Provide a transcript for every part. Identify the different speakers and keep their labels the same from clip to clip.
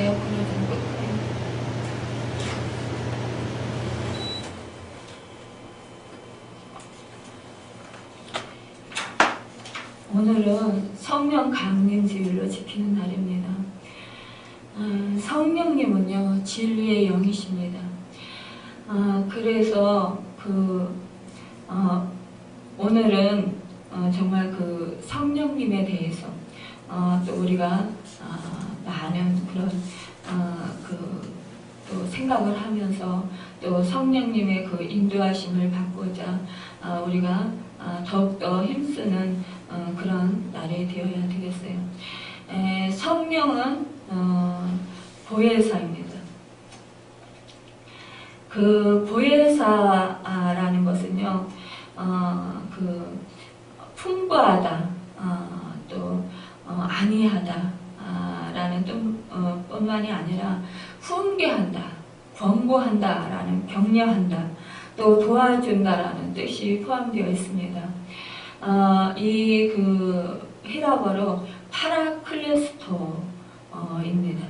Speaker 1: 에어컨을 좀 끌까요? 오늘은 성령 강림주일로 지키는 날입니다. 성령님은요, 진리의 영이십니다. 그래서 오늘은 정말 그 성령님에 대해서 또 우리가 많은 그런 또 생각을 하면서 또 성령님의 그 인도하심을 받고자 우리가 더욱더 힘쓰는 그런 날이 되어야 되겠어요. 성령은 보혜사입니다. 그 보혜사라는 것은요, 풍부하다, 또 안위하다 라는 뜻뿐만이 아니라 훈계한다, 권고한다 라는 격려한다, 또 도와준다라는 뜻이 포함되어 있습니다. 이 히라버로 파라클레스토입니다.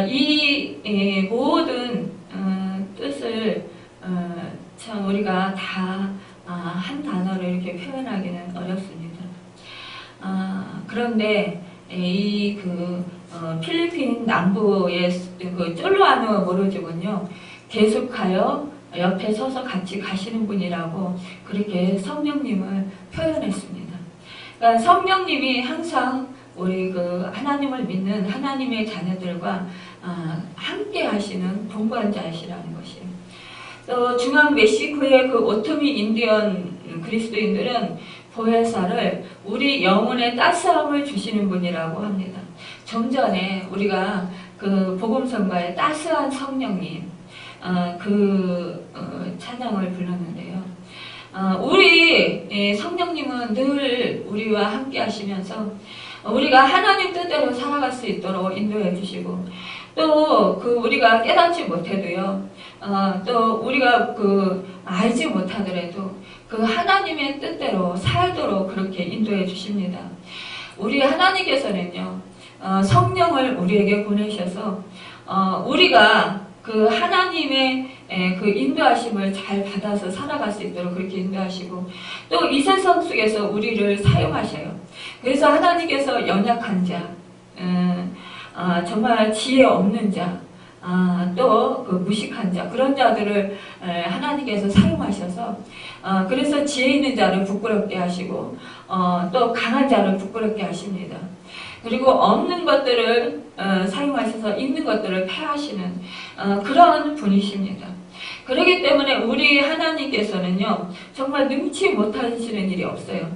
Speaker 1: 이 모든 뜻을 참 우리가 다 한 단어로 이렇게 표현하기는 어렵습니다. 그런데 이 필리핀 남부의 그 쫄로아누 모르족은요, 계속하여 옆에 서서 같이 가시는 분이라고 그렇게 성령님을 표현했습니다. 그러니까 성령님이 항상 우리 하나님을 믿는 하나님의 자녀들과 함께 하시는 동반자이시라는 것이에요. 또 중앙 멕시코의 오토미 인디언 그리스도인들은 보혜사를 우리 영혼의 따스함을 주시는 분이라고 합니다. 좀 전에 우리가 복음성가의 따스한 성령님 찬양을 불렀는데요. 우리 성령님은 늘 우리와 함께 하시면서 우리가 하나님 뜻대로 살아갈 수 있도록 인도해 주시고, 또 우리가 깨닫지 못해도요, 또 우리가 알지 못하더라도 하나님의 뜻대로 살도록 그렇게 인도해 주십니다. 우리 하나님께서는요, 성령을 우리에게 보내셔서 우리가 하나님의 인도하심을 잘 받아서 살아갈 수 있도록 그렇게 인도하시고, 또 이 세상 속에서 우리를 사용하셔요. 그래서 하나님께서 연약한 자, 정말 지혜 없는 자, 또 무식한 자, 그런 자들을 하나님께서 사용하셔서 그래서 지혜 있는 자를 부끄럽게 하시고 또 강한 자를 부끄럽게 하십니다. 그리고 없는 것들을 사용하셔서 있는 것들을 폐하시는 그런 분이십니다. 그렇기 때문에 우리 하나님께서는요, 정말 능치 못하시는 일이 없어요.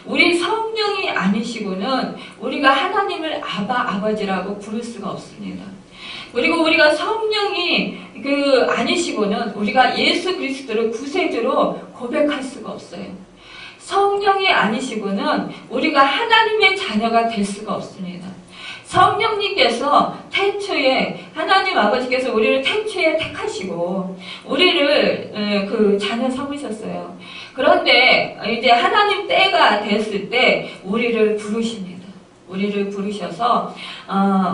Speaker 1: 우리 성령이 아니시고는 우리가 하나님을 아버지라고 부를 수가 없습니다. 그리고 우리가 성령이 아니시고는 우리가 예수 그리스도를 구세주로 고백할 수가 없어요. 성령이 아니시고는 우리가 하나님의 자녀가 될 수가 없습니다. 성령님께서 태초에 하나님 아버지께서 우리를 태초에 택하시고 우리를 자녀 삼으셨어요. 그런데 이제 하나님 때가 됐을 때 우리를 부르십니다. 우리를 부르셔서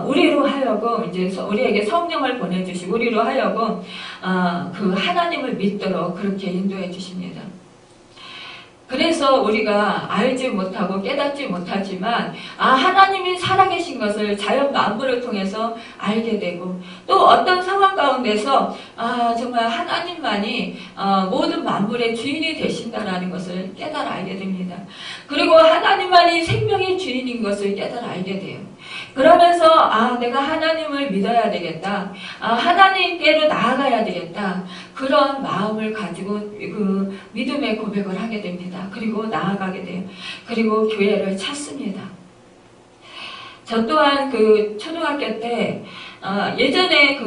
Speaker 1: 우리로 하여금 이제 우리에게 성령을 보내주시고 우리로 하여금 하나님을 믿도록 그렇게 인도해 주십니다. 그래서 우리가 알지 못하고 깨닫지 못하지만 하나님이 살아계신 것을 자연 만물을 통해서 알게 되고, 또 어떤 상황 가운데서 정말 하나님만이 모든 만물의 주인이 되신다라는 것을 깨달아 알게 됩니다. 그리고 하나님만이 생명의 주인인 것을 깨달아 알게 돼요. 그러면서 내가 하나님을 믿어야 되겠다, 하나님께로 나아가야 되겠다, 그런 마음을 가지고 믿음의 고백을 하게 됩니다. 그리고 나아가게 돼요. 그리고 교회를 찾습니다. 저 또한 초등학교 때 예전에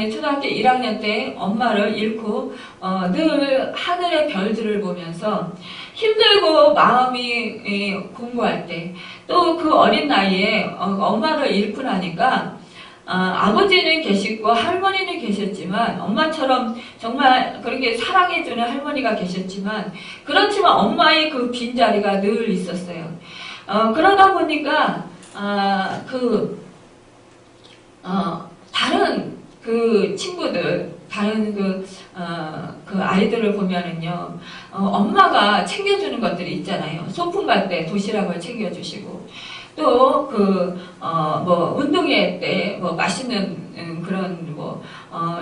Speaker 1: 초등학교 1학년 때 엄마를 잃고 늘 하늘의 별들을 보면서 힘들고 마음이 공부할 때, 또 어린 나이에 엄마를 잃고 나니까 아버지는 계시고 할머니는 계셨지만, 엄마처럼 정말 그렇게 사랑해주는 할머니가 계셨지만, 그렇지만 엄마의 빈자리가 늘 있었어요. 그러다 보니까 다른 그 친구들, 다른 그 아이들을 보면은요, 엄마가 챙겨주는 것들이 있잖아요. 소풍 갈 때 도시락을 챙겨주시고, 또 뭐 운동회 때 뭐 맛있는 그런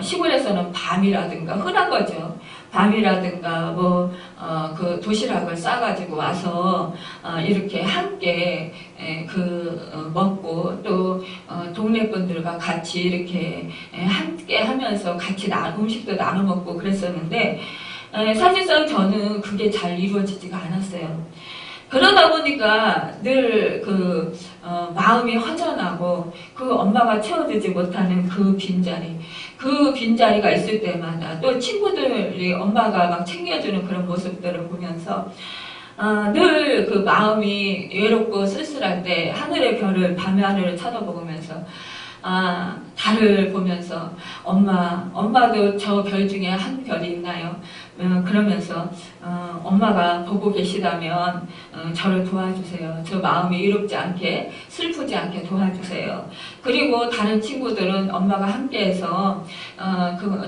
Speaker 1: 시골에서는 밤이라든가 흔한 거죠. 밤이라든가 그 도시락을 싸가지고 와서 이렇게 함께 먹고 또 동네 분들과 같이 이렇게 함께 하면서 같이 음식도 나눠 먹고 그랬었는데 사실상 저는 그게 잘 이루어지지가 않았어요. 그러다 보니까 늘 마음이 허전하고 그 엄마가 채워주지 못하는 그 빈자리가 있을 때마다 또 친구들이 엄마가 막 챙겨주는 그런 모습들을 보면서 늘 그 마음이 외롭고 쓸쓸할 때 하늘의 별을 밤의 하늘을 쳐다보면서 달을 보면서 엄마도 저 별 중에 한 별이 있나요? 그러면서 엄마가 보고 계시다면 저를 도와주세요. 저 마음이 이롭지 않게 슬프지 않게 도와주세요. 그리고 다른 친구들은 엄마가 함께해서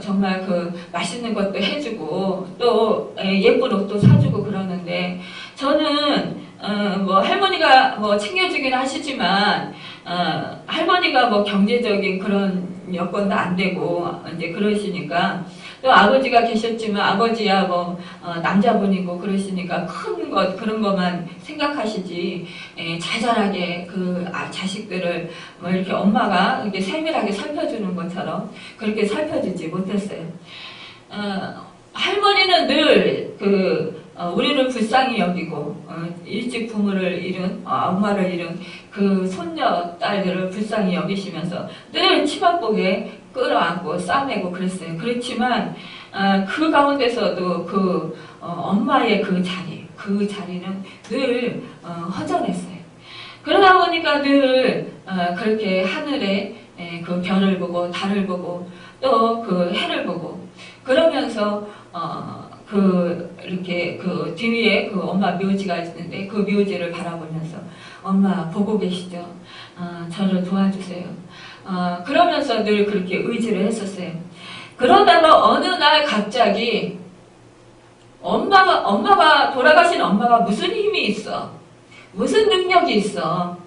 Speaker 1: 정말 맛있는 것도 해주고 또 예쁜 옷도 사주고 그러는데 저는 할머니가 챙겨주긴 하시지만 할머니가 경제적인 그런 여건도 안 되고 이제 그러시니까 또 아버지가 계셨지만 아버지야 남자분이고 그러시니까 큰 것 그런 것만 생각하시지 자잘하게 자식들을 이렇게 엄마가 이렇게 세밀하게 살펴주는 것처럼 그렇게 살펴주지 못했어요. 할머니는 늘 우리를 불쌍히 여기고 일찍 부모를 잃은 엄마를 잃은 그 손녀 딸들을 불쌍히 여기시면서 늘 치맛복에 끌어안고 싸매고 그랬어요. 그렇지만 그 가운데서도 엄마의 그 자리는 늘 허전했어요. 그러다 보니까 늘 그렇게 하늘에 그 별을 보고 달을 보고 또 그 해를 보고 그러면서 이렇게 뒤에 엄마 묘지가 있는데 그 묘지를 바라보면서 엄마 보고 계시죠? 저를 도와주세요. 그러면서 늘 그렇게 의지를 했었어요. 그러다가 어느 날 갑자기 돌아가신 엄마가 무슨 힘이 있어? 무슨 능력이 있어?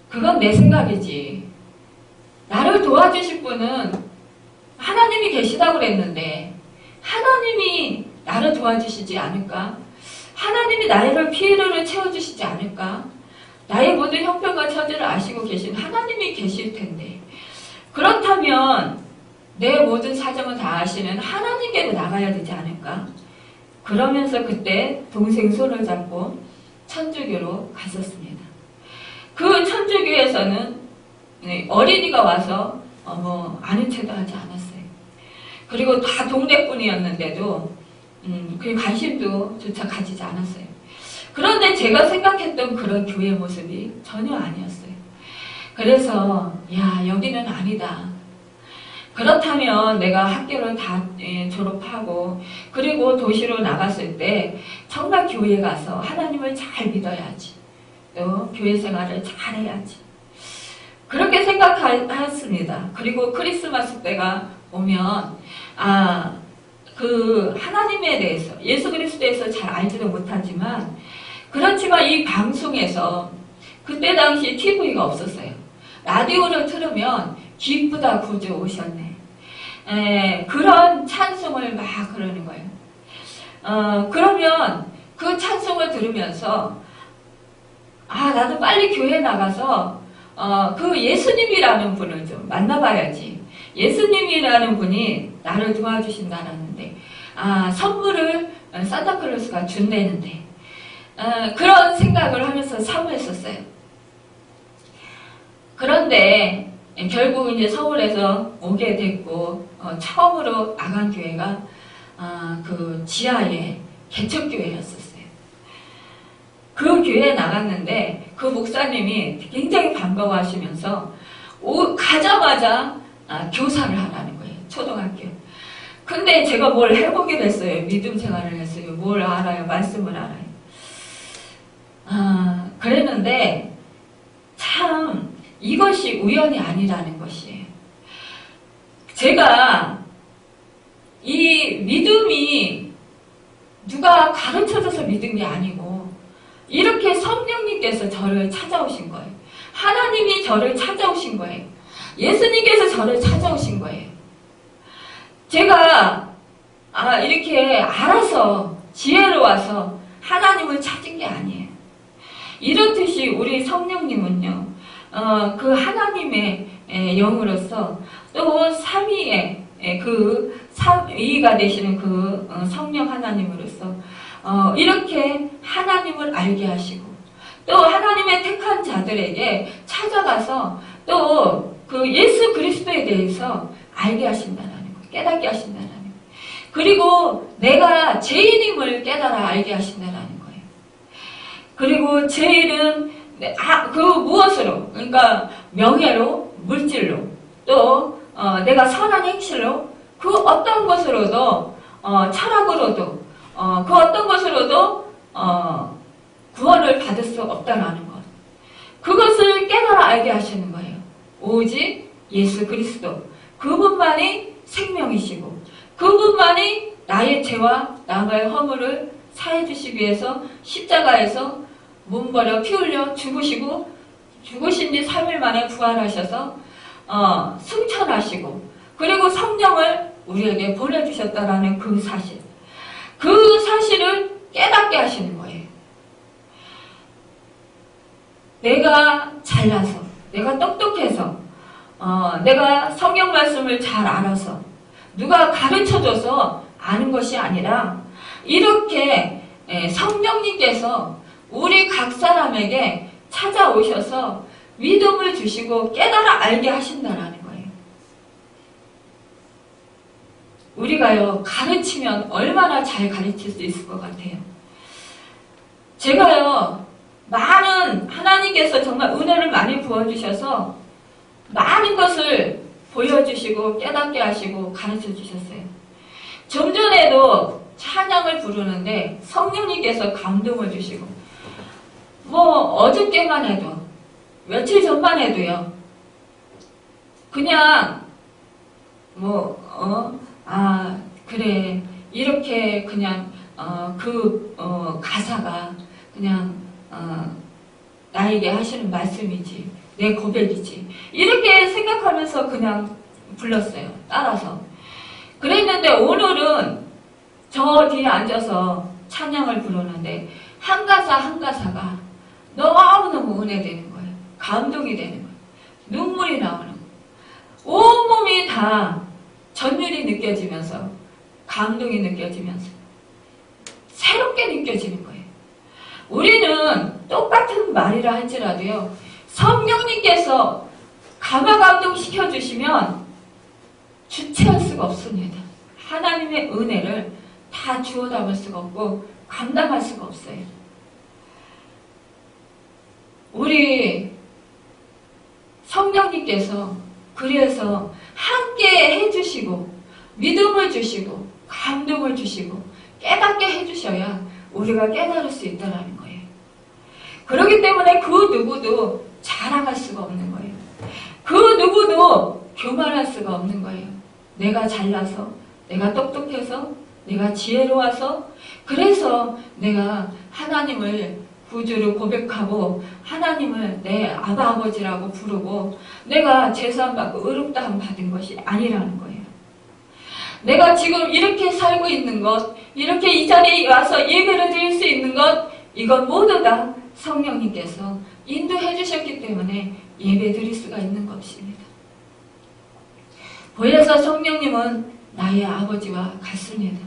Speaker 1: 그건 내 생각이지. 나를 도와주실 분은 하나님이 계시다고 그랬는데 하나님이 나를 도와주시지 않을까? 하나님이 나의 피로를 채워주시지 않을까? 나의 모든 형편과 처지를 아시고 계신 하나님이 계실 텐데 그렇다면 내 모든 사정을 다 아시는 하나님께로 나가야 되지 않을까? 그러면서 그때 동생 손을 잡고 천주교로 갔었습니다. 그 천주교에서는 어린이가 와서 아는 체도 하지 않았어요. 그리고 다 동네뿐이었는데도 그 관심도 조차 가지지 않았어요. 그런데 제가 생각했던 그런 교회 모습이 전혀 아니었어요. 그래서 여기는 아니다. 그렇다면 내가 학교를 다 졸업하고 그리고 도시로 나갔을 때 정말 교회에 가서 하나님을 잘 믿어야지. 또 교회 생활을 잘 해야지. 그렇게 생각했습니다. 그리고 크리스마스 때가 오면 하나님에 대해서 예수 그리스도에 대해서 잘 알지도 못하지만 그렇지만 이 방송에서 그때 당시 TV가 없었어요. 라디오를 틀으면 기쁘다 구주 오셨네. 그런 찬송을 막 그러는 거예요. 그러면 그 찬송을 들으면서 나도 빨리 교회 나가서 그 예수님이라는 분을 좀 만나봐야지. 예수님이라는 분이 나를 도와주신다는데 선물을 산타클로스가 준다는데 그런 생각을 하면서 사모했었어요. 그런데 결국 이제 서울에서 오게 됐고 처음으로 나간 교회가 그 지하의 개척교회였었어요. 그 교회에 나갔는데 그 목사님이 굉장히 반가워하시면서 가자마자 교사를 하라는 거예요. 초등학교. 근데 제가 뭘 해보게 됐어요. 믿음 생활을 했어요. 뭘 알아요? 말씀을 알아요. 그랬는데 참 이것이 우연이 아니라는 것이에요. 제가 이 믿음이 누가 가르쳐줘서 믿은 게 아니고 이렇게 성령님께서 저를 찾아오신 거예요. 하나님이 저를 찾아오신 거예요. 예수님께서 저를 찾아오신 거예요. 제가 이렇게 알아서 지혜로 와서 하나님을 찾은 게 아니에요. 이렇듯이 우리 성령님은요, 그 하나님의 영으로서 또 삼위의 그 삼위가 되시는 그 성령 하나님으로서 이렇게 하나님을 알게 하시고 또 하나님의 택한 자들에게 찾아가서 또 그 예수 그리스도에 대해서 알게 하신다는 것, 깨닫게 하신다는 것. 그리고 내가 죄인임을 깨달아 알게 하신다는 거예요. 그리고 죄인은 그 무엇으로, 그러니까 명예로, 물질로, 또 내가 선한 행실로, 그 어떤 것으로도 철학으로도 그 어떤 것으로도 구원을 받을 수 없다는 것. 그것을 깨달아 알게 하시는 거예요. 오직 예수 그리스도, 그분만이 생명이시고 그분만이 나의 죄와 나의 허물을 사해 주시기 위해서 십자가에서 몸버려 피 흘려 죽으시고 죽으신 지 3일 만에 부활하셔서 승천하시고 그리고 성령을 우리에게 보내주셨다라는 그 사실, 그 사실을 깨닫게 하시는 거예요. 내가 잘나서, 내가 똑똑해서, 내가 성경 말씀을 잘 알아서, 누가 가르쳐줘서 아는 것이 아니라 이렇게 성령님께서 우리 각 사람에게 찾아오셔서 믿음을 주시고 깨달아 알게 하신다라는 거예요. 우리가요, 가르치면 얼마나 잘 가르칠 수 있을 것 같아요. 제가요, 많은 하나님께서 정말 은혜를 많이 부어주셔서 많은 것을 보여주시고 깨닫게 하시고 가르쳐 주셨어요. 좀 전에도 찬양을 부르는데 성령님께서 감동을 주시고 어저께만 해도 며칠 전만 해도요, 그냥 그래 이렇게 그냥 가사가 그냥 나에게 하시는 말씀이지, 내 고백이지, 이렇게 생각하면서 그냥 불렀어요. 따라서. 그랬는데 오늘은 저 뒤에 앉아서 찬양을 부르는데 한 가사 한 가사가 너무너무 은혜되는 거예요. 감동이 되는 거예요. 눈물이 나오는 거예요. 온몸이 다 전율이 느껴지면서 감동이 느껴지면서 새롭게 느껴지는 거예요. 우리는 똑같은 말이라 할지라도요, 성령님께서 감화 감동시켜주시면 주체할 수가 없습니다. 하나님의 은혜를 다 주워 담을 수가 없고 감당할 수가 없어요. 우리 성령님께서 그래서 함께 해주시고 믿음을 주시고 감동을 주시고 깨닫게 해주셔야 우리가 깨달을 수 있다는 거예요. 그렇기 때문에 그 누구도 자랑할 수가 없는 거예요. 그 누구도 교만할 수가 없는 거예요. 내가 잘나서, 내가 똑똑해서, 내가 지혜로워서, 그래서 내가 하나님을 구주로 고백하고 하나님을 내 아버지라고 부르고 내가 제사함받고 의롭다함 받은 것이 아니라는 거예요. 내가 지금 이렇게 살고 있는 것, 이렇게 이 자리에 와서 예배를 드릴 수 있는 것, 이건 모두 다 성령님께서 인도해 주셨기 때문에 예배 드릴 수가 있는 것입니다. 그래서 성령님은 나의 아버지와 같습니다.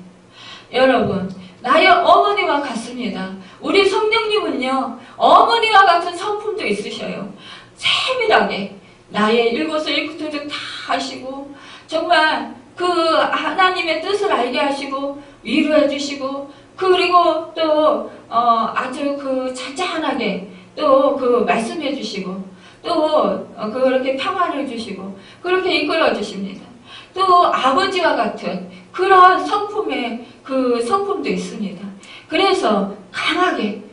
Speaker 1: 여러분, 나의 어머니와 같습니다. 우리 성령님은요, 어머니와 같은 성품도 있으셔요. 세밀하게 나의 일것을 일구토록 다 하시고 정말 그 하나님의 뜻을 알게 하시고 위로해 주시고 그리고 또 아주 그 잔잔하게 또 그 말씀해 주시고 또 그렇게 평안을 주시고 그렇게 이끌어 주십니다. 또 아버지와 같은 그런 성품의 그 성품도 있습니다. 그래서 강하게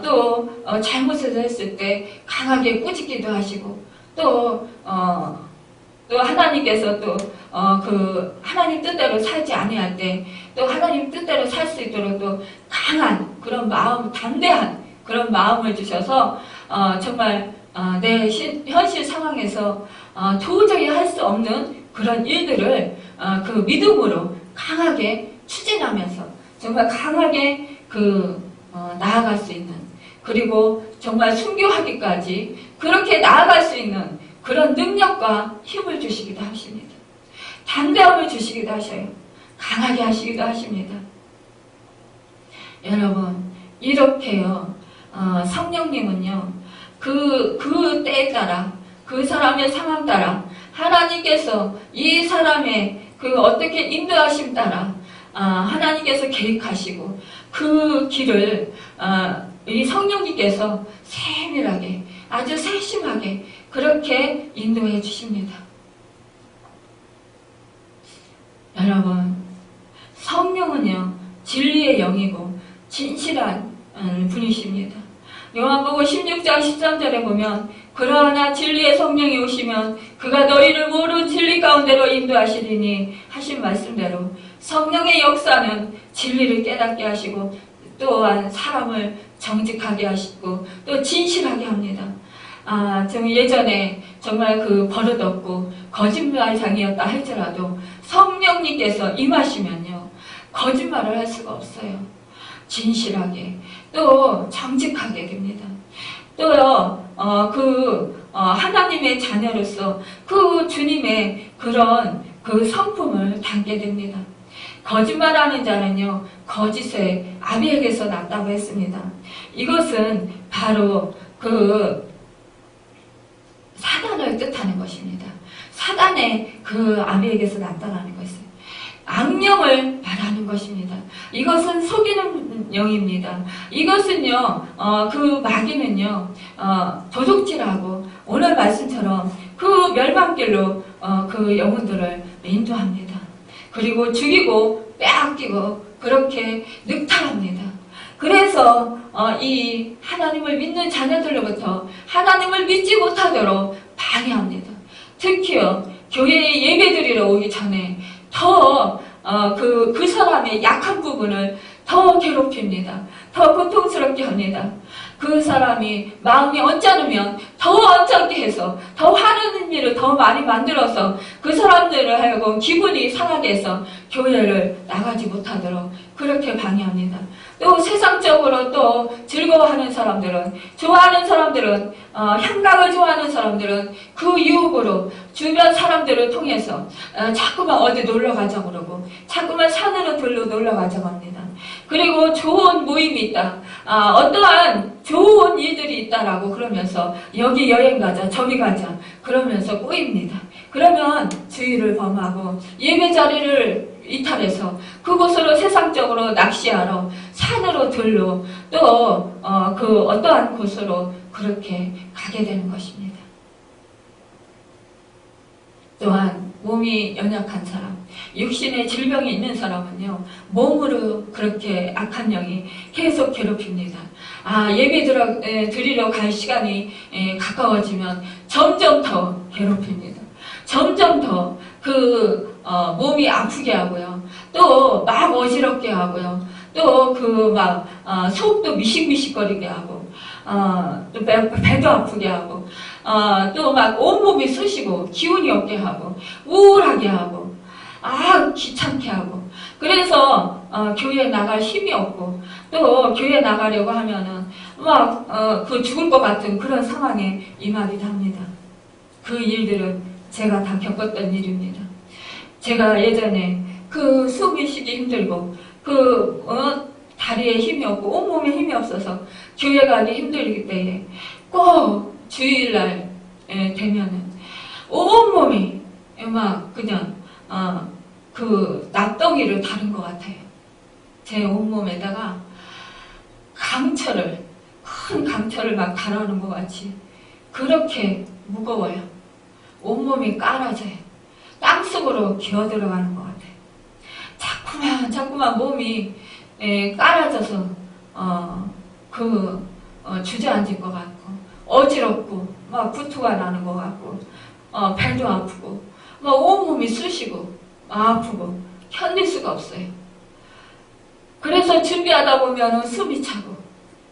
Speaker 1: 또 잘못을 했을 때 강하게 꾸짖기도 하시고 또 하나님께서 그 하나님 뜻대로 살지 아니할 때 또 하나님 뜻대로 살 수 있도록 또 강한 그런 마음, 담대한 그런 마음을 주셔서 정말 내 현실 상황에서 도저히 할 수 없는 그런 일들을 그 믿음으로 강하게 추진하면서 정말 강하게 나아갈 수 있는, 그리고 정말 순교하기까지 그렇게 나아갈 수 있는 그런 능력과 힘을 주시기도 하십니다. 담대함을 주시기도 하셔요. 강하게 하시기도 하십니다. 여러분, 이렇게요, 성령님은요, 그 때에 따라, 그 사람의 상황 따라, 하나님께서 이 사람의 어떻게 인도하심 따라, 하나님께서 계획하시고, 그 길을, 이 성령님께서 세밀하게, 아주 세심하게, 그렇게 인도해 주십니다. 여러분, 성령은요, 진리의 영이고, 진실한 분이십니다. 요한복음 16장 13절에 보면 그러나 진리의 성령이 오시면 그가 너희를 모든 진리 가운데로 인도하시리니 하신 말씀대로 성령의 역사는 진리를 깨닫게 하시고 또한 사람을 정직하게 하시고 또 진실하게 합니다. 저 예전에 정말 버릇없고 거짓말장이었다 할지라도 성령님께서 임하시면요, 거짓말을 할 수가 없어요. 진실하게 또 정직하게 됩니다. 또요, 하나님의 자녀로서 그 주님의 그런 성품을 담게 됩니다. 거짓말하는 자는요, 거짓의 아비에게서 났다고 했습니다. 이것은 바로 사단을 뜻하는 것입니다. 사단의 아비에게서 났다라는 것은 악령을 말하는 것입니다. 이것은 속이는 영입니다. 이것은요, 마귀는요, 도둑질하고 오늘 말씀처럼 멸망길로 영혼들을 인도합니다. 그리고 죽이고 빼앗기고 그렇게 늑탈합니다. 그래서 이 하나님을 믿는 자녀들로부터 하나님을 믿지 못하도록 방해합니다. 특히요, 교회에 예배드리러 오기 전에 더 그 사람의 약한 부분을 더 괴롭힙니다. 더 고통스럽게 합니다. 그 사람이 마음이 언짢으면 더 언짢게 해서 더 화나는 일을 더 많이 만들어서 그 사람들을 하여금 기분이 상하게 해서 교회를 나가지 못하도록 그렇게 방해합니다. 또 세상적으로 또 즐거워하는 사람들은, 좋아하는 사람들은, 향락을 좋아하는 사람들은 그 유혹으로 주변 사람들을 통해서 자꾸만 어디 놀러 가자고 그러고 자꾸만 산으로 들러 놀러 가자고 합니다. 그리고 좋은 모임이 있다, 어떠한 좋은 일들이 있다라고 그러면서 여기 여행 가자, 저기 가자 그러면서 꼬입니다. 그러면 주의를 범하고 예배 자리를 이탈해서 그곳으로 세상적으로 낚시하러 산으로 들러 또 어떠한 곳으로 그렇게 가게 되는 것입니다. 또한 몸이 연약한 사람, 육신의 질병이 있는 사람은요, 몸으로 그렇게 악한 영이 계속 괴롭힙니다. 예배 드리러 갈 시간이 가까워지면 점점 더 괴롭힙니다. 점점 더 몸이 아프게 하고요. 또 막 어지럽게 하고요. 또 속도 미식미식거리게 하고, 또 배도 아프게 하고, 또 막 온몸이 쑤시고, 기운이 없게 하고, 우울하게 하고, 귀찮게 하고, 그래서, 교회에 나갈 힘이 없고, 또 교회에 나가려고 하면은, 죽을 것 같은 그런 상황에 임하기도 합니다. 그 일들은 제가 다 겪었던 일입니다. 제가 예전에 숨이 쉬기 힘들고, 다리에 힘이 없고, 온몸에 힘이 없어서 교회 가기 힘들기 때문에 꼭 주일날 되면은 온몸이 그냥 납덩이를 다룬 것 같아요. 제 온몸에다가 큰 강철을 막 달아놓은 것 같이 그렇게 무거워요. 온몸이 깔아져요. 땅속으로 기어들어가는 것 같아요. 자꾸만 몸이 주저앉을 것 같고 어지럽고 막 구토가 나는 것 같고, 배도 아프고, 막 온몸이 쑤시고, 아프고, 견딜 수가 없어요. 그래서 준비하다 보면 숨이 차고,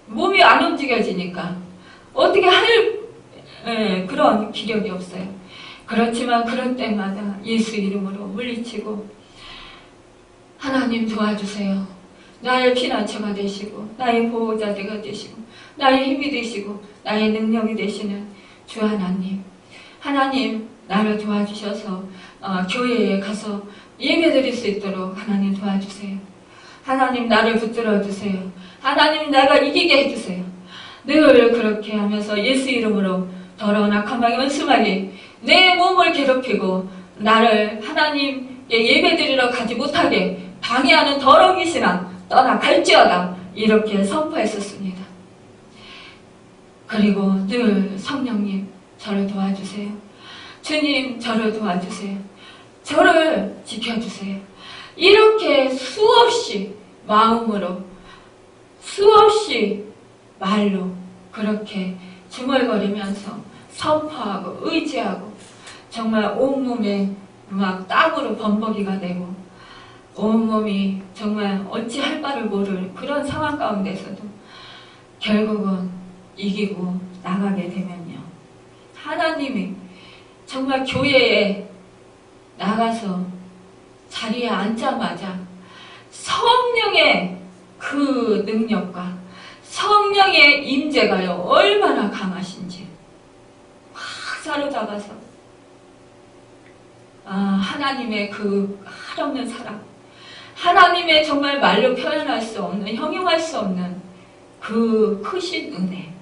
Speaker 1: 몸이 안 움직여지니까, 어떻게 할, 그런 기력이 없어요. 그렇지만 그럴 때마다 예수 이름으로 물리치고, 하나님 도와주세요. 나의 피난처가 되시고, 나의 보호자가 되시고, 나의 힘이 되시고, 나의 능력이 되시는 주 하나님. 하나님, 나를 도와주셔서 교회에 가서 예배 드릴 수 있도록 하나님 도와주세요. 하나님, 나를 붙들어 주세요. 하나님, 내가 이기게 해주세요. 늘 그렇게 하면서 예수 이름으로 더러운 악한 원수마귀 내 몸을 괴롭히고 나를 하나님께 예배 드리러 가지 못하게 방해하는 더러운 귀신아 떠나 갈지어다, 이렇게 선포했었습니다. 그리고 늘 성령님, 저를 도와주세요. 주님, 저를 도와주세요. 저를 지켜주세요. 이렇게 수없이 마음으로, 수없이 말로 그렇게 중얼거리면서 선포하고 의지하고, 정말 온몸에 막 땀으로 범벅이가 되고 온몸이 정말 어찌할 바를 모를 그런 상황 가운데서도 결국은 이기고 나가게 되면요, 하나님이 정말 교회에 나가서 자리에 앉자마자 성령의 그 능력과 성령의 임재가요 얼마나 강하신지 확 사로잡아서 하나님의 그 한없는 사랑, 하나님의 정말 말로 표현할 수 없는, 형용할 수 없는 그 크신 은혜,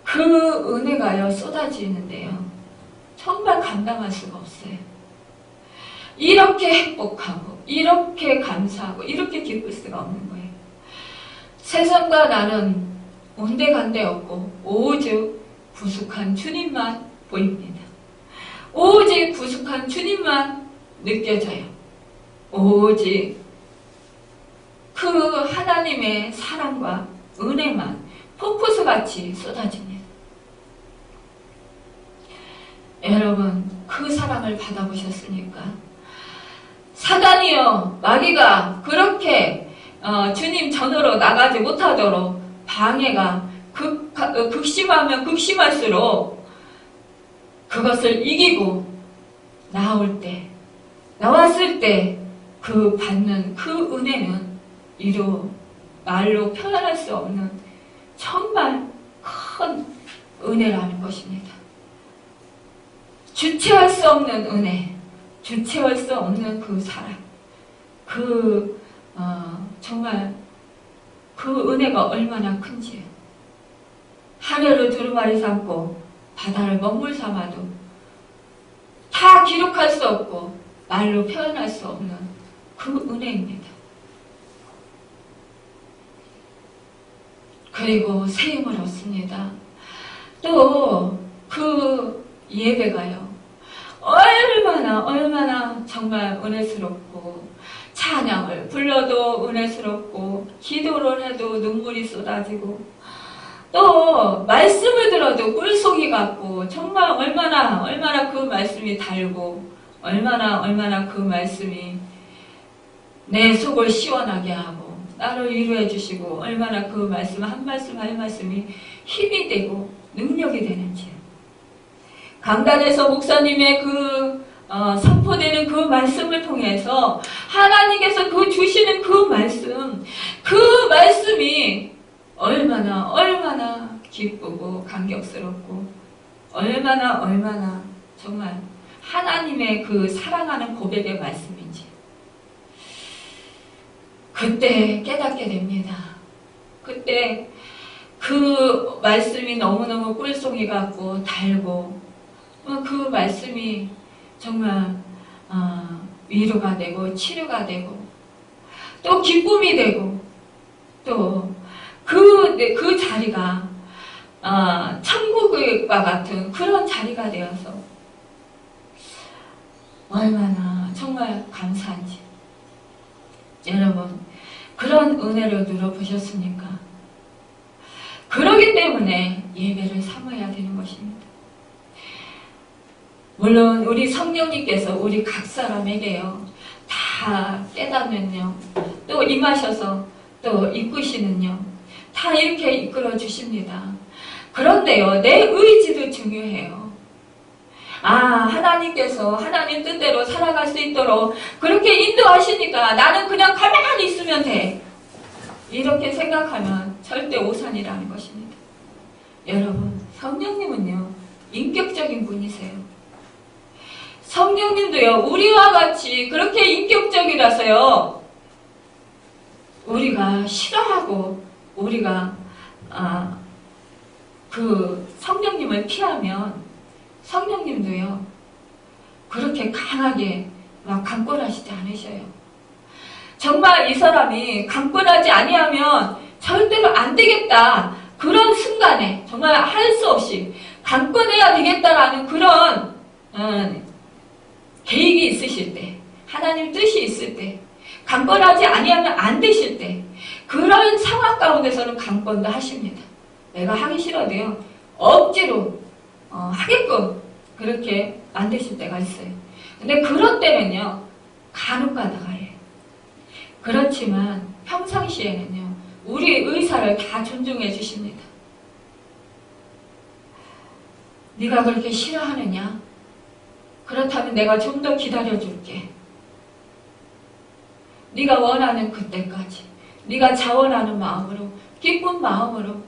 Speaker 1: 그 은혜가요 쏟아지는데요 정말 감당할 수가 없어요. 이렇게 행복하고 이렇게 감사하고 이렇게 기쁠 수가 없는 거예요. 세상과 나는 온데간데 없고 오직 구속한 주님만 보입니다. 오직 구속한 주님만 느껴져요. 오직 그 하나님의 사랑과 은혜만 폭포수같이 쏟아집니다. 여러분, 그 사랑을 받아보셨습니까? 사단이요, 마귀가 그렇게 주님 전으로 나가지 못하도록 방해가 극심하면 극심할수록 그것을 이기고 나왔을 때 그 받는 그 은혜는 이루 말로 표현할 수 없는 정말 큰 은혜라는 것입니다. 주체할 수 없는 은혜, 주체할 수 없는 그 사랑, 정말 그 은혜가 얼마나 큰지요. 하늘을 두루마리 삼고 바다를 먹물 삼아도 다 기록할 수 없고 말로 표현할 수 없는 그 은혜입니다. 그리고 새 힘을 얻습니다. 또 그 예배가요 얼마나 정말 은혜스럽고, 찬양을 불러도 은혜스럽고, 기도를 해도 눈물이 쏟아지고, 또 말씀을 들어도 꿀속이 같고, 정말 얼마나 그 말씀이 달고, 얼마나 그 말씀이 내 속을 시원하게 하고 나를 위로해 주시고, 얼마나 그 말씀 한 말씀이 힘이 되고 능력이 되는지요. 강단에서 목사님의 선포되는 그 말씀을 통해서 하나님께서 주시는 그 말씀이 얼마나 기쁘고 감격스럽고, 얼마나 정말 하나님의 그 사랑하는 고백의 말씀인지 그때 깨닫게 됩니다. 그때 그 말씀이 너무너무 꿀송이 같고 달고, 그 말씀이 정말 위로가 되고 치료가 되고 또 기쁨이 되고, 또 그 자리가 천국과 같은 그런 자리가 되어서 얼마나 정말 감사한지. 여러분, 그런 은혜를 누려보셨습니까? 그러기 때문에 예배를 삼아야 되는 것입니다. 물론 우리 성령님께서 우리 각 사람에게요 다 깨닫는요 또 임하셔서 또 이끄시는요 다 이렇게 이끌어 주십니다. 그런데요 내 의지도 중요해요. 하나님께서 하나님 뜻대로 살아갈 수 있도록 그렇게 인도하시니까 나는 그냥 가만히 있으면 돼. 이렇게 생각하면 절대 오산이라는 것입니다. 여러분, 성령님은요, 인격적인 분이세요. 성령님도요, 우리와 같이 그렇게 인격적이라서요, 우리가 싫어하고, 우리가, 그 성령님을 피하면, 성령님도요, 그렇게 강하게 막 강권하시지 않으셔요. 정말 이 사람이 강권하지 아니하면 절대로 안 되겠다. 그런 순간에 정말 할 수 없이 강권해야 되겠다라는 그런 계획이 있으실 때, 하나님 뜻이 있을 때, 강권하지 아니하면 안 되실 때, 그런 상황 가운데서는 강권도 하십니다. 내가 하기 싫어도요, 억지로 하게끔 그렇게 만드실 때가 있어요. 근데 그럴 때는요, 간혹가다가 해요. 그렇지만 평상시에는요, 우리 의사를 다 존중해 주십니다. 네가 그렇게 싫어하느냐? 그렇다면 내가 좀 더 기다려줄게. 네가 원하는 그때까지, 네가 자원하는 마음으로, 기쁜 마음으로,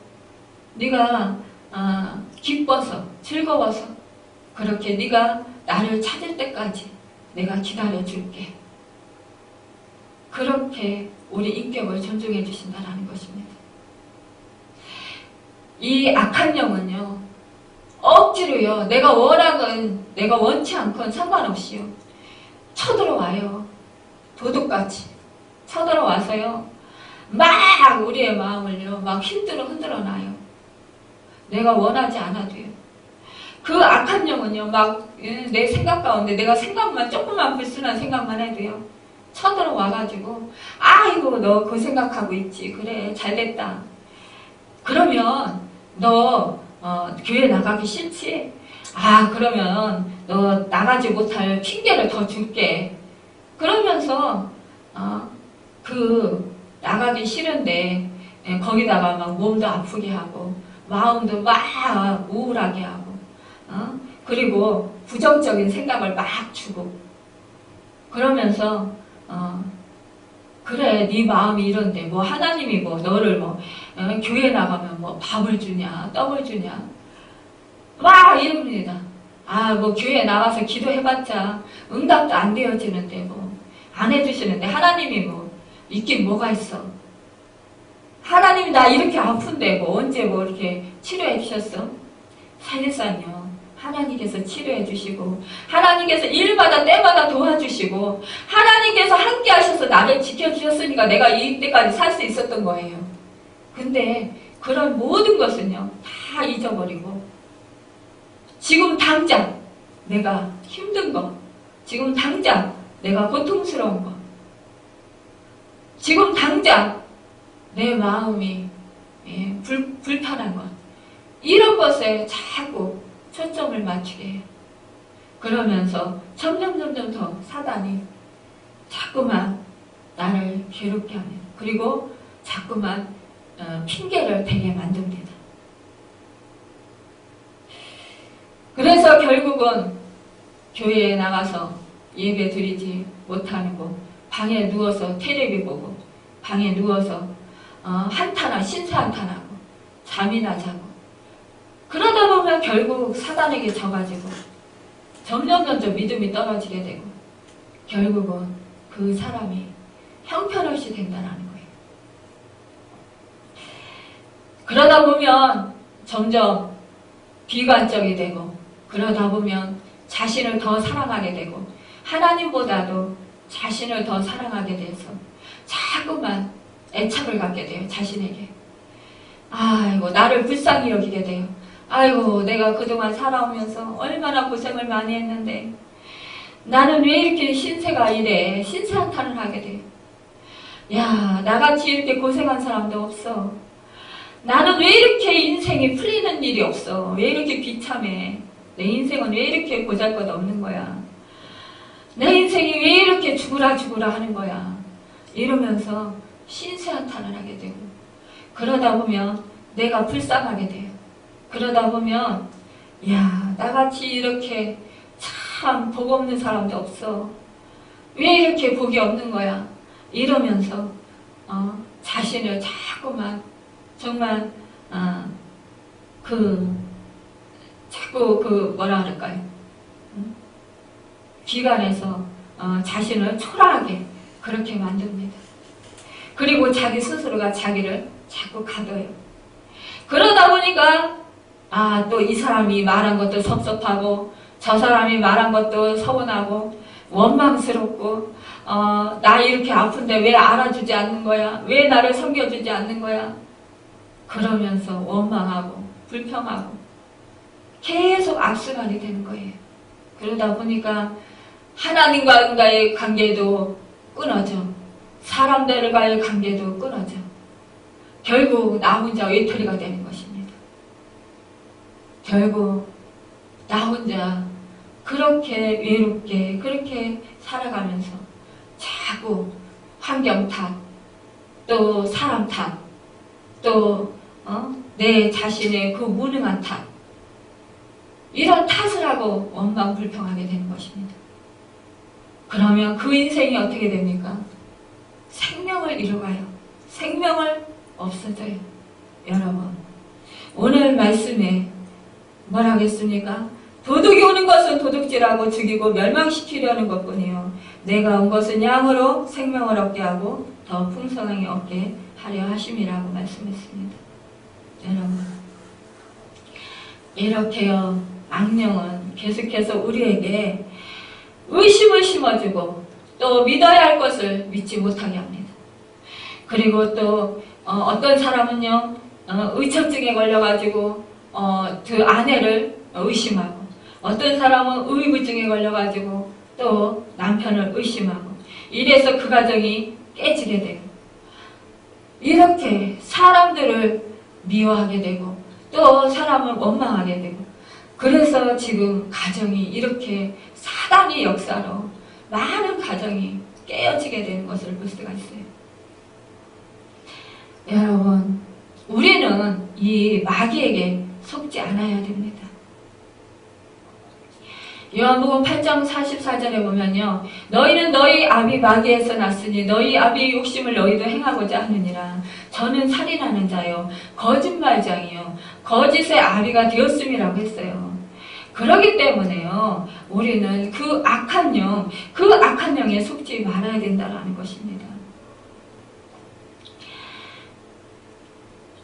Speaker 1: 네가 기뻐서, 즐거워서 그렇게 네가 나를 찾을 때까지 내가 기다려줄게. 그렇게 우리 인격을 존중해 주신다는 것입니다. 이 악한 영은요, 억지로요, 내가 원치 않건 상관없이요, 쳐들어와요. 도둑같이 쳐들어와서요, 막 우리의 마음을요, 막 흔들어 놔요. 내가 원하지 않아도요. 그 악한 영은요, 막 내 생각 가운데 내가 생각만, 조금만 불순한 생각만 해도요, 쳐들어와가지고, 아이고, 너 그 생각하고 있지. 그래, 잘됐다. 그러면, 너, 교회 나가기 싫지? 그러면, 너 나가지 못할 핑계를 더 줄게. 그러면서, 나가기 싫은데, 거기다가 막 몸도 아프게 하고, 마음도 막 우울하게 하고, 그리고 부정적인 생각을 막 주고, 그러면서, 그래, 네 마음이 이런데, 뭐, 하나님이 뭐, 너를 뭐, 교회 나가면 뭐, 밥을 주냐, 떡을 주냐, 막 이럽니다. 뭐, 교회 나가서 기도해봤자, 응답도 안 되어지는데, 뭐, 안 해주시는데, 하나님이 뭐, 있긴 뭐가 있어. 하나님이 나 이렇게 아픈데, 뭐, 언제 뭐, 이렇게 치료해 주셨어? 사실상요. 하나님께서 치료해 주시고, 하나님께서 일마다 때마다 도와주시고, 하나님께서 함께 하셔서 나를 지켜주셨으니까 내가 이때까지 살 수 있었던 거예요. 근데 그런 모든 것은요, 다 잊어버리고, 지금 당장 내가 힘든 거, 지금 당장 내가 고통스러운 거, 지금 당장 내 마음이 불편한 것, 이런 것에 자꾸 초점을 맞추게 해요. 그러면서 점점 더 사단이 자꾸만 나를 괴롭게 하는, 그리고 자꾸만 핑계를 대게 만듭니다. 그래서 결국은 교회에 나가서 예배 드리지 못하고, 방에 누워서 텔레비 보고, 방에 누워서 신사 한탄하고, 잠이나 자고, 그러다 보면 결국 사단에게 져가지고 점점 믿음이 떨어지게 되고, 결국은 그 사람이 형편없이 된다는 거예요. 그러다 보면 점점 비관적이 되고, 그러다 보면 자신을 더 사랑하게 되고, 하나님보다도 자신을 더 사랑하게 돼서 자꾸만 애착을 갖게 돼요. 자신에게. 아이고, 나를 불쌍히 여기게 돼요. 아이고, 내가 그동안 살아오면서 얼마나 고생을 많이 했는데 나는 왜 이렇게 신세가 이래? 신세한탄을 하게 돼요. 야, 나같이 이렇게 고생한 사람도 없어. 나는 왜 이렇게 인생이 풀리는 일이 없어? 왜 이렇게 비참해? 내 인생은 왜 이렇게 보잘것없는 거야? 내 인생이 왜 이렇게 죽으라 하는 거야? 이러면서 신세한탄을 하게 되고, 그러다 보면 내가 불쌍하게 돼요. 그러다 보면 야, 나같이 이렇게 참 복 없는 사람도 없어. 왜 이렇게 복이 없는 거야? 이러면서 자신을 자꾸만 정말 자꾸 뭐라 그럴까요? 기관에서 자신을 초라하게 그렇게 만듭니다. 그리고 자기 스스로가 자기를 자꾸 가둬요. 그러다 보니까 또 이 사람이 말한 것도 섭섭하고 저 사람이 말한 것도 서운하고 원망스럽고 나 이렇게 아픈데 왜 알아주지 않는 거야? 왜 나를 섬겨주지 않는 거야? 그러면서 원망하고 불평하고 계속 악순환이 되는 거예요. 그러다 보니까 하나님과의 관계도 끊어져. 사람들과의 관계도 끊어져. 결국 나 혼자 외톨이가 되는 것입니다. 결국 나 혼자 그렇게 외롭게 그렇게 살아가면서 자꾸 환경 탓, 또 사람 탓, 또 내 자신의 그 무능한 탓, 이런 탓을 하고 원망 불평하게 되는 것입니다. 그러면 그 인생이 어떻게 됩니까? 생명을 잃어가요. 생명을 없어져요. 여러분, 오늘 말씀에 뭘 하겠습니까? 도둑이 오는 것은 도둑질하고 죽이고 멸망시키려는 것뿐이요, 내가 온 것은 양으로 생명을 얻게 하고 더 풍성하게 얻게 하려 하심이라고 말씀했습니다. 여러분, 이렇게요, 악령은 계속해서 우리에게 의심을 심어주고 또 믿어야 할 것을 믿지 못하게 합니다. 그리고 또 어떤 사람은요, 의처증에 걸려가지고 그 아내를 의심하고, 어떤 사람은 의부증에 걸려가지고 또 남편을 의심하고, 이래서 그 가정이 깨지게 되고, 이렇게 사람들을 미워하게 되고 또 사람을 원망하게 되고, 그래서 지금 가정이 이렇게 사단의 역사로 많은 가정이 깨어지게 되는 것을 볼 수가 있어요. 여러분, 우리는 이 마귀에게 속지 않아야 됩니다. 요한복음 8장 44절에 보면요, 너희는 너희 아비 마귀에서 났으니 너희 아비의 욕심을 너희도 행하고자 하느니라. 저는 살인하는 자요 거짓말장이요 거짓의 아비가 되었음이라고 했어요. 그렇기 때문에요, 우리는 그 악한 영에 속지 말아야 된다는 것입니다.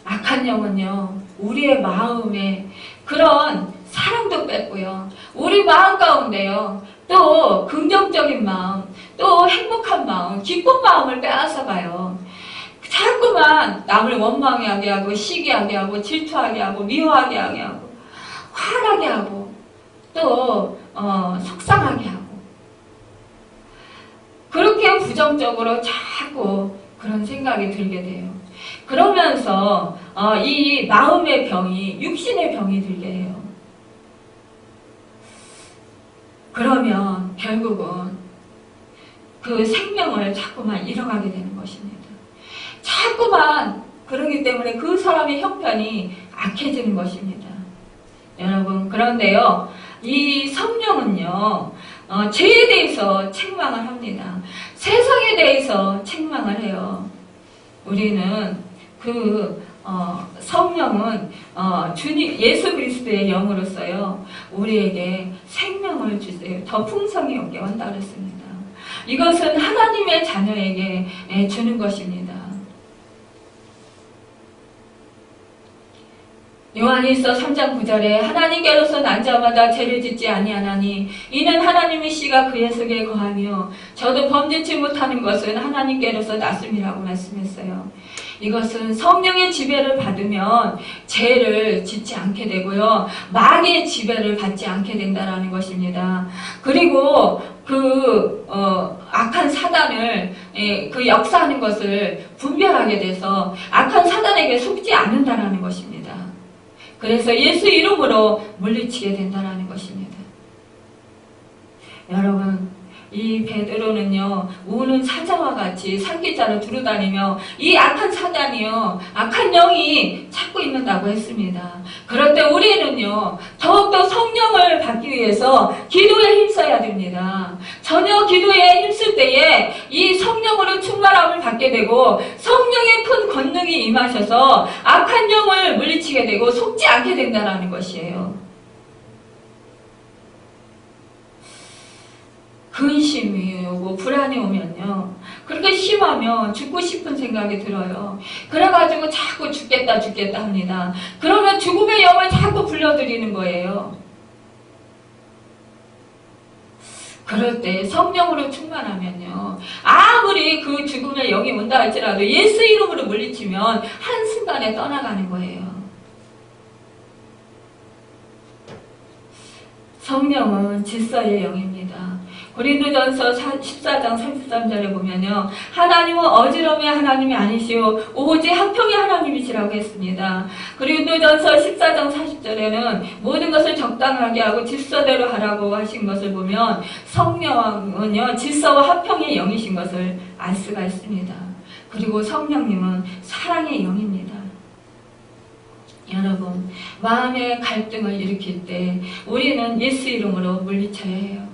Speaker 1: 악한 영은요, 우리의 마음에 그런 사랑도 뺐고요, 우리 마음 가운데요, 또 긍정적인 마음, 또 행복한 마음, 기쁜 마음을 빼앗아가요. 자꾸만 남을 원망하게 하고, 시기하게 하고, 질투하게 하고, 미워하게 하고, 화나게 하고, 또 속상하게 하고, 그렇게 부정적으로 자꾸 그런 생각이 들게 돼요. 그러면서 이 마음의 병이 육신의 병이 들게 해요. 그러면 결국은 그 생명을 자꾸만 잃어가게 되는 것입니다. 자꾸만 그러기 때문에 그 사람의 형편이 악해지는 것입니다. 여러분, 그런데요, 이 성령은요, 죄에 대해서 책망을 합니다. 세상에 대해서 책망을 해요. 우리는 성령은 주님 예수 그리스도의 영으로서요, 우리에게 생명을 주세요. 더 풍성히 얻게 한다 그랬습니다. 이것은 하나님의 자녀에게 주는 것입니다. 요한일서 3장 9절에 하나님께로서 난 자마다 죄를 짓지 아니하나니 이는 하나님의 씨가 그의 속에 거하며 저도 범죄치 못하는 것은 하나님께로서 났음이라고 말씀했어요. 이것은 성령의 지배를 받으면 죄를 짓지 않게 되고요, 마귀의 지배를 받지 않게 된다는 것입니다. 그리고 악한 사단을 그 역사하는 것을 분별하게 돼서 악한 사단에게 속지 않는다라는 것입니다. 그래서 예수 이름으로 물리치게 된다라는 것입니다. 여러분, 이 베드로는요, 우는 사자와 같이 산기자를 두루다니며 이 악한 사단이요, 악한 영이 찾고 있는다고 했습니다. 그럴 때 우리는요, 더욱더 성령을 받기 위해서 기도에 힘써야 됩니다. 전혀 기도에 힘쓸 때에 이 성령으로 충만함을 받게 되고 성령의 큰 권능이 임하셔서 악한 영을 물리치게 되고 속지 않게 된다는 것이에요. 근심이 오고 불안이 오면요, 그렇게 심하면 죽고 싶은 생각이 들어요. 그래가지고 자꾸 죽겠다 합니다. 그러면 죽음의 영을 자꾸 불러들이는 거예요. 그럴 때 성령으로 충만하면요, 아무리 그 죽음의 영이 온다 할지라도 예수 이름으로 물리치면 한순간에 떠나가는 거예요. 성령은 질서의 영입니다. 고린도전서 14장 33절에 보면요, 하나님은 어지러움의 하나님이 아니시오 오직 화평의 하나님이시라고 했습니다. 고린도전서 14장 40절에는 모든 것을 적당하게 하고 질서대로 하라고 하신 것을 보면 성령은요, 질서와 화평의 영이신 것을 알 수가 있습니다. 그리고 성령님은 사랑의 영입니다. 여러분, 마음의 갈등을 일으킬 때 우리는 예수 이름으로 물리쳐야 해요.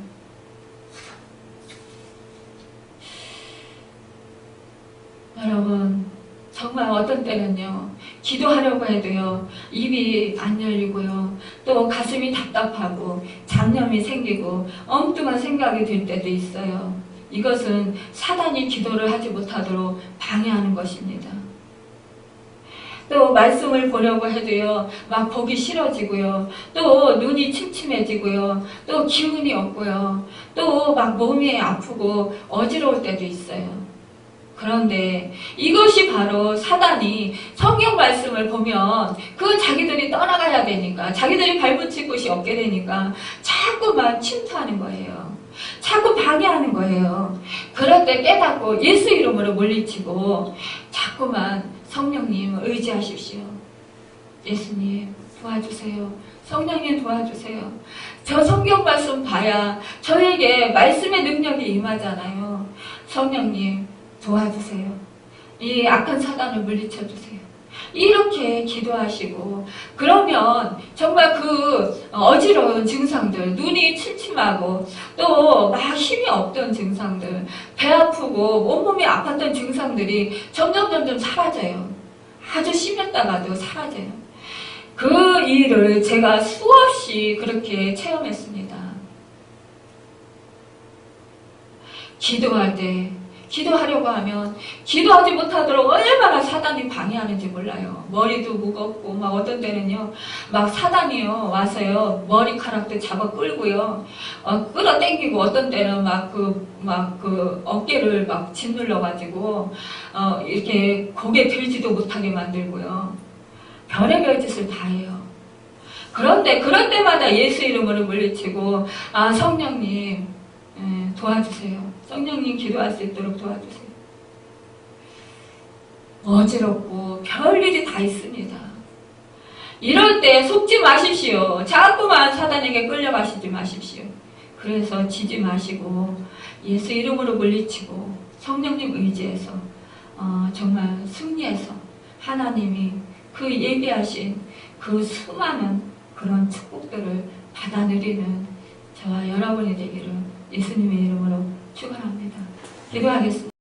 Speaker 1: 여러분, 정말 어떤 때는요, 기도하려고 해도요, 입이 안 열리고요, 또 가슴이 답답하고 잡념이 생기고 엉뚱한 생각이 들 때도 있어요. 이것은 사단이 기도를 하지 못하도록 방해하는 것입니다. 또 말씀을 보려고 해도요, 막 보기 싫어지고요, 또 눈이 침침해지고요, 또 기운이 없고요, 또 막 몸이 아프고 어지러울 때도 있어요. 그런데 이것이 바로 사단이 성경 말씀을 보면 그 자기들이 떠나가야 되니까, 자기들이 발붙일 곳이 없게 되니까 자꾸만 침투하는 거예요. 자꾸 방해하는 거예요. 그럴 때 깨닫고 예수 이름으로 물리치고 자꾸만 성령님 의지하십시오. 예수님 도와주세요. 성령님 도와주세요. 저 성경 말씀 봐야 저에게 말씀의 능력이 임하잖아요. 성령님 도와주세요. 이 악한 사단을 물리쳐주세요. 이렇게 기도하시고, 그러면 정말 그 어지러운 증상들, 눈이 침침하고 또 막 힘이 없던 증상들, 배 아프고 온몸이 아팠던 증상들이 점점 사라져요. 아주 심했다가도 사라져요. 그 일을 제가 수없이 그렇게 체험했습니다. 기도할 때, 기도하려고 하면 기도하지 못하도록 얼마나 사단이 방해하는지 몰라요. 머리도 무겁고, 막 어떤 때는요, 막 사단이요 와서요 머리카락도 잡아 끌고요, 끌어당기고, 어떤 때는 막 그 어깨를 막 짓눌러가지고 이렇게 고개 들지도 못하게 만들고요, 별의별 짓을 다 해요. 그런데 그럴 때마다 예수 이름으로 물리치고, 성령님 도와주세요. 성령님 기도할 수 있도록 도와주세요. 어지럽고 별일이 다 있습니다. 이럴 때 속지 마십시오. 자꾸만 사단에게 끌려가시지 마십시오. 그래서 지지 마시고 예수 이름으로 물리치고 성령님 의지해서 정말 승리해서 하나님이 그 예비하신 그 수많은 그런 축복들을 받아 누리는 저와 여러분이 되기를 예수님의 이름으로 축원합니다. 기도하겠습니다.